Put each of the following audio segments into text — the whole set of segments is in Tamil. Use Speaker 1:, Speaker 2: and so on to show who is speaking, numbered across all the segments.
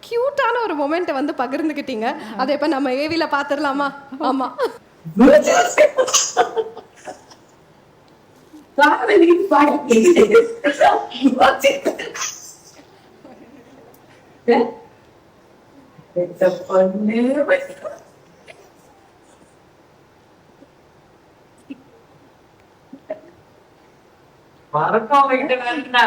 Speaker 1: கியூட்டான ஒரு மொமெண்ட்டை வந்து பகிர்ந்துக்கிட்டீங்க. அதை இப்போ நம்ம ஏவில பார்த்துடலாமா? ஆமா.
Speaker 2: மறக்காம வைக்கிறேன்னா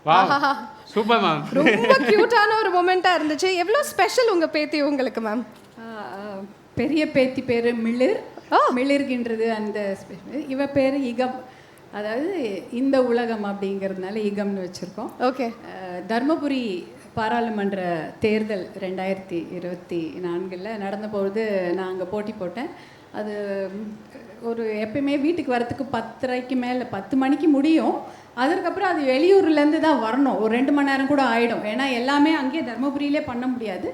Speaker 1: ஆஹாஹா.
Speaker 3: Super ma'am.
Speaker 1: ரொம்ப கியூட்டான ஒரு மொமெண்ட்டா இருந்துச்சு. எவ்வளோ ஸ்பெஷல் உங்க பேத்தி உங்களுக்கு மேம்?
Speaker 4: பெரிய பேத்தி பேர் மிளிர். மிளிர்கின்றது அந்த இவ பேர் இகம், அதாவது இந்த உலகம் அப்படிங்கிறதுனால இகம்னு வச்சுருக்கோம்.
Speaker 1: ஓகே.
Speaker 4: தர்மபுரி பாராளுமன்ற தேர்தல் 2024 நடந்தபோது நான் அங்கே போட்டி போட்டேன். அது ஒரு எப்பயுமே வீட்டுக்கு வரத்துக்கு 10:30க்கு மேலே 10 மணிக்கு முடியும். அதுக்கப்புறம் அது வெளியூர்லேருந்து தான் வரணும். ஒரு 2 மணி நேரம் கூட ஆகிடும். ஏன்னா எல்லாமே அங்கேயே தர்மபுரியிலே பண்ண முடியாது.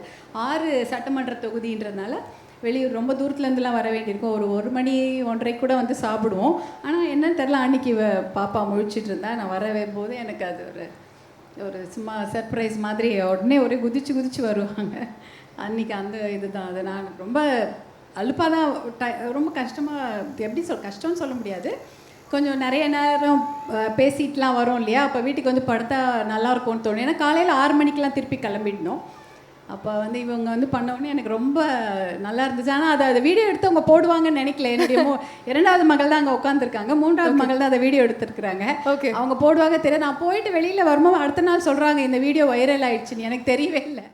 Speaker 4: 6 சட்டமன்ற தொகுதின்றதுனால வெளியூர் ரொம்ப தூரத்துலேருந்துலாம் வர வேண்டியிருக்கும். ஒரு மணி 1:30 கூட வந்து சாப்பிடுவோம். ஆனால் என்னன்னு தெரில, அன்றைக்கி பாப்பா முழிச்சிட்டு இருந்தா. நான் வரவே போது எனக்கு அது ஒரு சும்மா சர்ப்ரைஸ் மாதிரி உடனே ஒரே குதிச்சு வருவாங்க. அன்றைக்கி அந்த இதுதான். அது நான் ரொம்ப அலுப்பாக தான், ரொம்ப கஷ்டமாக, எப்படி கஷ்டம்னு சொல்ல முடியாது. கொஞ்சம் நிறைய நேரம் பேசிட்டுலாம் வரோம் இல்லையா, அப்போ வீட்டுக்கு வந்து படுத்தா நல்லாயிருக்கும்னு தோணும். ஏன்னா காலையில் 6 மணிக்கெலாம் திருப்பி கிளம்பிடணும். அப்போ வந்து இவங்க வந்து பண்ணோடனே எனக்கு ரொம்ப நல்லா இருந்துச்சு. ஆனால் அதை வீடியோ எடுத்து அவங்க போடுவாங்கன்னு நினைக்கல. என்னுடைய 2வது மகள் தான் அங்கே உட்காந்துருக்காங்க. 3வது மகள் தான் அதை வீடியோ எடுத்துருக்குறாங்க.
Speaker 1: ஓகே.
Speaker 4: அவங்க போடுவாங்க தெரியாது. நான் போயிட்டு வெளியில் வரும்போது அடுத்த நாள் சொல்கிறாங்க இந்த வீடியோ வைரல் ஆயிடுச்சுன்னு. எனக்கு தெரியவே இல்லை.